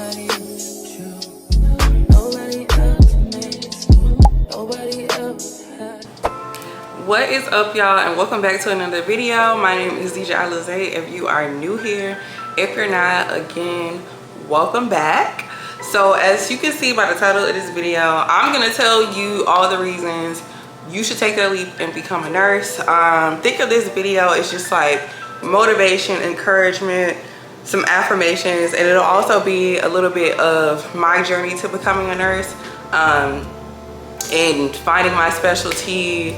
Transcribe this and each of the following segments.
nobody else you. Nobody else makes me. Nobody else has. What is up, y'all, and welcome back to another video. My name is DJ Alize. If you are new here, if you're not, again, welcome back. So as you can see by the title of this video, I'm gonna tell you all the reasons you should take that leap and become a nurse. Think of this video as just like motivation, encouragement, some affirmations, and it'll also be a little bit of my journey to becoming a nurse, and finding my specialty,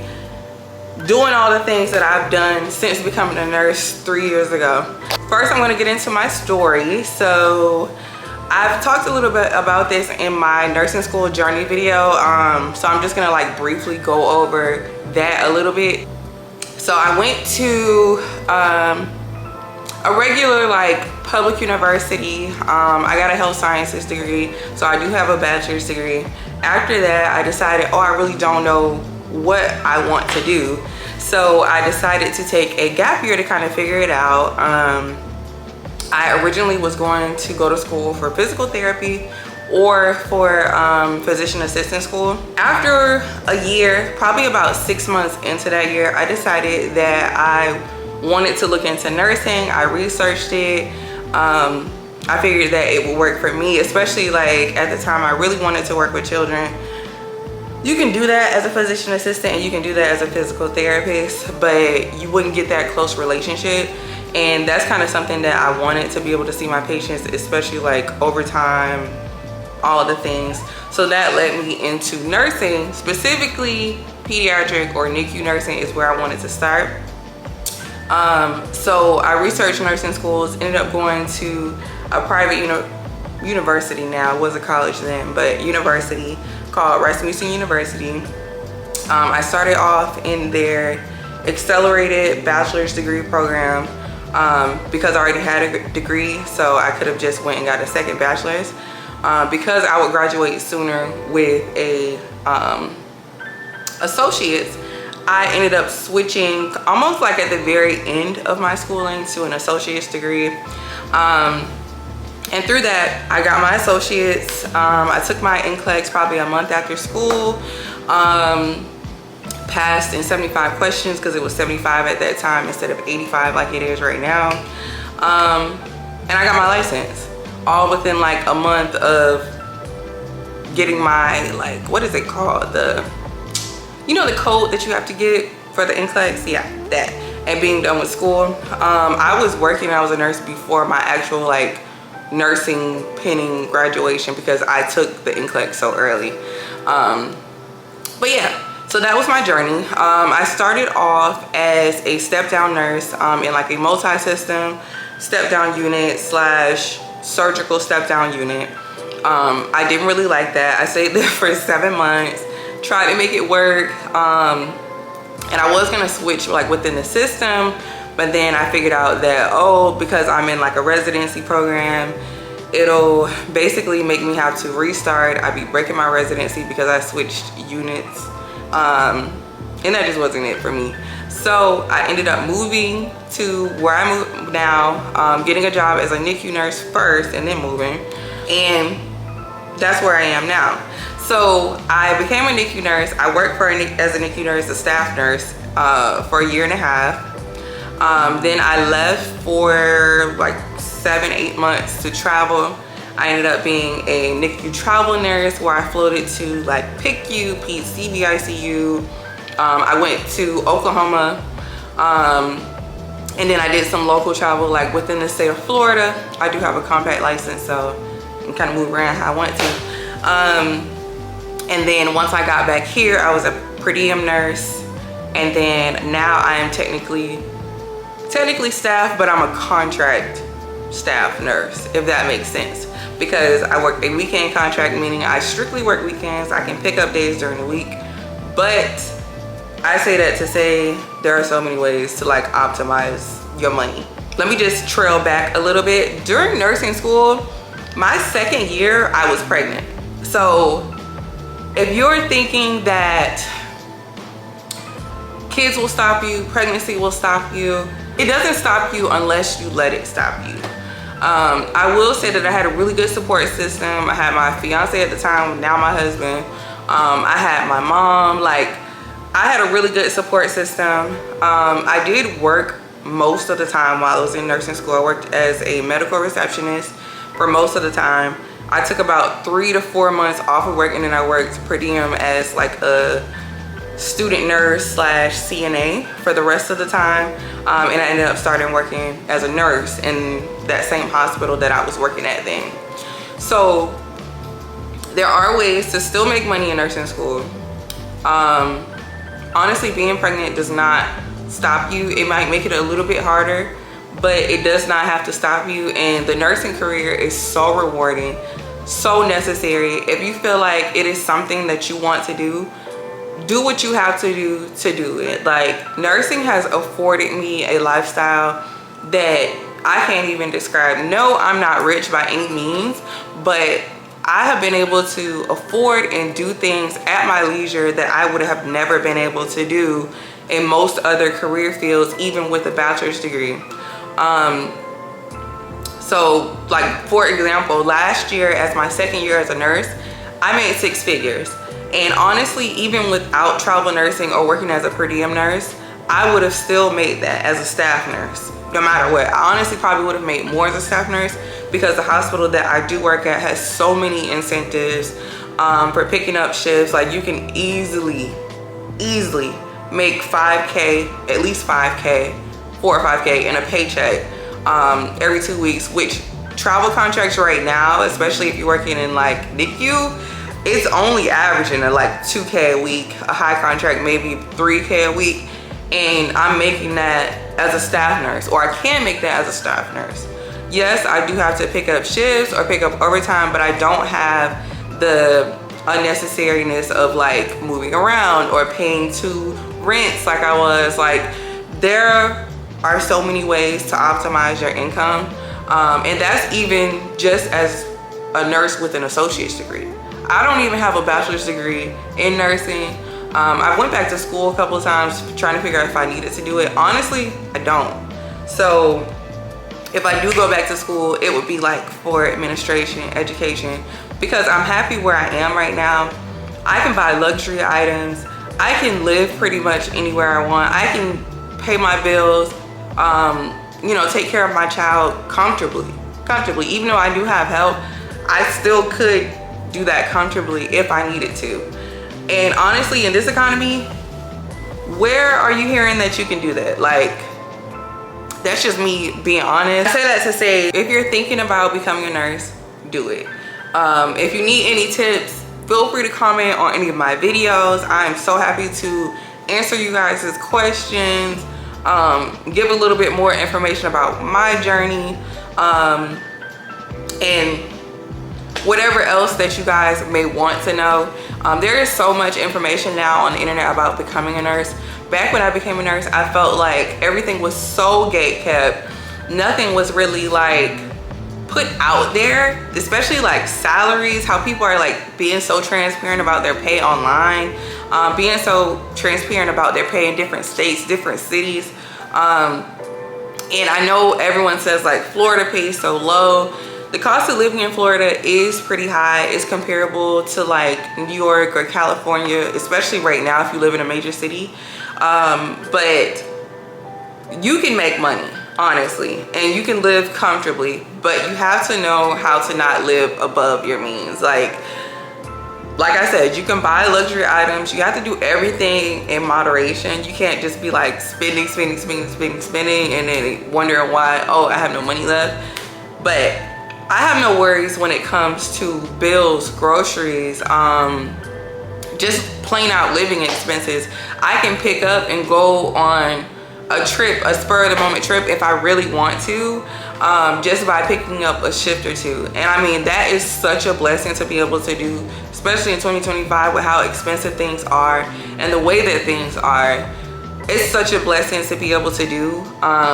doing all the things that I've done since becoming a nurse 3 years ago. First, I'm going to get into my story. So I've talked a little bit about this in my nursing school journey video, so I'm just going to like briefly go over that a little bit. So I went to a regular like public university. I got a health sciences degree, so I do have a bachelor's degree. After that, I decided, oh, I really don't know what I want to do, so I decided to take a gap year to kind of figure it out. I originally was going to go to school for physical therapy or for physician assistant school. After a year, probably about 6 months into that year, I decided that I wanted to look into nursing. I researched it. I figured that it would work for me, especially like at the time I really wanted to work with children. You can do that as a physician assistant and you can do that as a physical therapist, but you wouldn't get that close relationship. And that's kind of something that I wanted, to be able to see my patients, especially like over time, all the things. So that led me into nursing, specifically pediatric or Nicu nursing is where I wanted to start. So I researched nursing schools, ended up going to a private university now. It was a college then, but university called Rasmussen University. I started off in their accelerated bachelor's degree program because I already had a degree, so I could have just went and got a second bachelor's. Because I would graduate sooner with a associate's, I ended up switching almost like at the very end of my schooling to an associate's degree. And through that, I got my associates. I took my NCLEX probably a month after school. Passed in 75 questions because it was 75 at that time instead of 85 like it is right now. And I got my license all within like a month of getting my, like, what is it called? The code that you have to get for the NCLEX? Yeah, that. And being done with school. I was working, I was a nurse before my actual like nursing pinning graduation because I took the NCLEX so early. But yeah, so that was my journey. I started off as a step-down nurse in like a multi-system step-down unit / surgical step-down unit. I didn't really like that. I stayed there for 7 months, tried to make it work, and I was gonna switch like within the system, but then I figured out that, oh, because I'm in like a residency program, it'll basically make me have to restart. I'd be breaking my residency because I switched units, and that just wasn't it for me. So I ended up moving to where I moved now, getting a job as a NICU nurse first and then moving, and that's where I am now. So I became a NICU nurse. I worked as a NICU nurse, a staff nurse, for a year and a half. Then I left for like 7-8 months to travel. I ended up being a NICU travel nurse where I floated to like PICU, peds, CVICU. I went to Oklahoma, and then I did some local travel like within the state of Florida. I do have a compact license, so I can kind of move around how I want to. And then once I got back here, I was a per diem nurse, and then now I am technically staff, but I'm a contract staff nurse, if that makes sense, because I work a weekend contract, meaning I strictly work weekends. I can pick up days during the week, but I say that to say there are so many ways to like optimize your money. Let me just trail back a little bit. During nursing school, my second year, I was pregnant. So if you're thinking that kids will stop you, pregnancy will stop you, it doesn't stop you unless you let it stop you. I will say that I had a really good support system. I had my fiance at the time, now my husband. I had my mom. Like, I had a really good support system. I did work most of the time while I was in nursing school. I worked as a medical receptionist for most of the time. I took about 3 to 4 months off of work, and then I worked per diem as like a student nurse slash CNA for the rest of the time. And I ended up starting working as a nurse in that same hospital that I was working at then. So there are ways to still make money in nursing school. Honestly, being pregnant does not stop you. It might make it a little bit harder, but it does not have to stop you. And the nursing career is so rewarding, so necessary. If you feel like it is something that you want to do what you have to do it. Like, nursing has afforded me a lifestyle that I can't even describe. No, I'm not rich by any means, but I have been able to afford and do things at my leisure that I would have never been able to do in most other career fields, even with a bachelor's degree. So, like, for example, last year, as my second year as a nurse, I made 6 figures. And honestly, even without travel nursing or working as a per diem nurse, I would have still made that as a staff nurse, no matter what. I honestly probably would have made more as a staff nurse, because the hospital that I do work at has so many incentives for picking up shifts. Like, you can easily make 5K, at least 5K, 4 or 5K in a paycheck every 2 weeks, which travel contracts right now, especially if you're working in like Nicu, it's only averaging at like 2K a week, a high contract maybe 3K a week, and I'm making that as a staff nurse, or I can make that as a staff nurse. Yes, I do have to pick up shifts or pick up overtime, but I don't have the unnecessariness of like moving around or paying 2 rents like I was. Like, there are so many ways to optimize your income, and that's even just as a nurse with an associate's degree. I don't even have a bachelor's degree in nursing. I went back to school a couple of times trying to figure out if I needed to do it. Honestly, I don't. So if I do go back to school, it would be like for administration, education, because I'm happy where I am right now. I can buy luxury items. I can live pretty much anywhere I want. I can pay my bills, you know, take care of my child comfortably. Even though I do have help, I still could do that comfortably if I needed to. And honestly, in this economy, where are you hearing that you can do that? Like, that's just me being honest. I say that to say, if you're thinking about becoming a nurse, do it. If you need any tips, feel free to comment on any of my videos. I'm so happy to answer you guys' questions, give a little bit more information about my journey, and whatever else that you guys may want to know. There is so much information now on the internet about becoming a nurse. Back when I became a nurse, I felt like everything was so gatekept. Nothing was really like put out there, especially like salaries, how people are like being so transparent about their pay online, being so transparent about their pay in different states, different cities. And I know everyone says like Florida pays so low. The cost of living in Florida is pretty high. It's comparable to like New York or California, especially right now if you live in a major city. But you can make money, honestly, and you can live comfortably, but you have to know how to not live above your means. Like I said, you can buy luxury items. You have to do everything in moderation. You can't just be like spending and then wondering why, oh, I have no money left. But I have no worries when it comes to bills, groceries, just plain out living expenses. I can pick up and go on a trip, a spur of the moment trip if I really want to, just by picking up a shift or 2. And I mean, that is such a blessing to be able to do, especially in 2025 with how expensive things are and the way that things are. It's such a blessing to be able to do.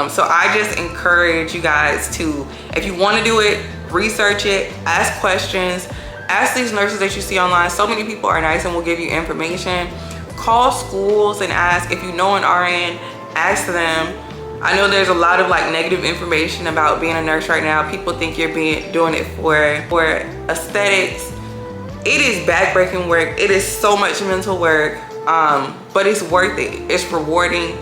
So I just encourage you guys to, if you want to do it, research it, ask questions, ask these nurses that you see online. So many people are nice and will give you information. Call schools and ask. If you know an RN, ask them. I know there's a lot of like negative information about being a nurse right now. People think you're doing it for aesthetics. It is backbreaking work. It is so much mental work, but it's worth it. It's rewarding.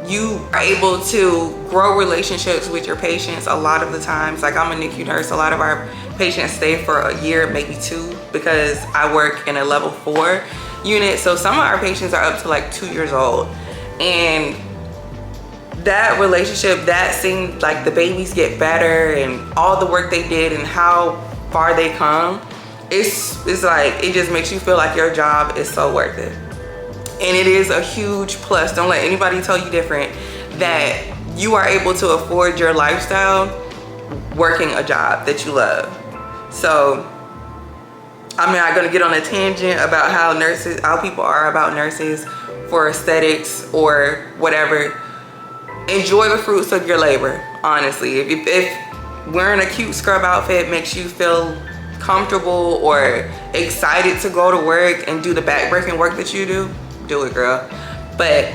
You are able to grow relationships with your patients a lot of the times. Like, I'm a Nicu nurse. A lot of our patients stay for a year, maybe 2, because I work in a level 4 unit. So some of our patients are up to like 2 years old. And that relationship, that seeing like the babies get better and all the work they did and how far they come, it's like, it just makes you feel like your job is so worth it. And it is a huge plus. Don't let anybody tell you different, that you are able to afford your lifestyle working a job that you love. So I'm not gonna get on a tangent about how people are about nurses for aesthetics or whatever. Enjoy the fruits of your labor, honestly. If wearing a cute scrub outfit makes you feel comfortable or excited to go to work and do the backbreaking work that you do it, girl. But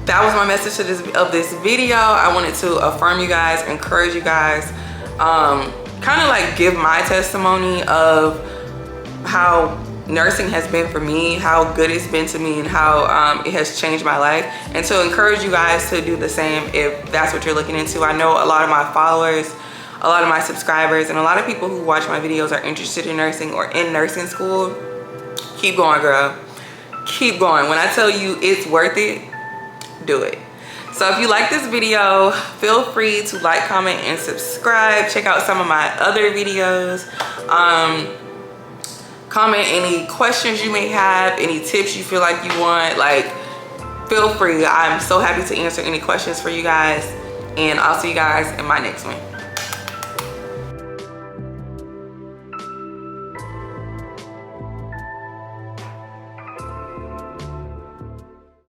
that was my message of this video. I wanted to affirm you guys, encourage you guys, kind of like give my testimony of how nursing has been for me, how good it's been to me, and how it has changed my life, and to encourage you guys to do the same if that's what you're looking into. I know a lot of my followers, a lot of my subscribers, and a lot of people who watch my videos are interested in nursing or in nursing school. Keep going, girl. Keep going. When I tell you it's worth it, do it. So if you like this video, feel free to like, comment, and subscribe. Check out some of my other videos. Comment any questions you may have, any tips you feel like you want. Like, feel free. I'm so happy to answer any questions for you guys, and I'll see you guys in my next one.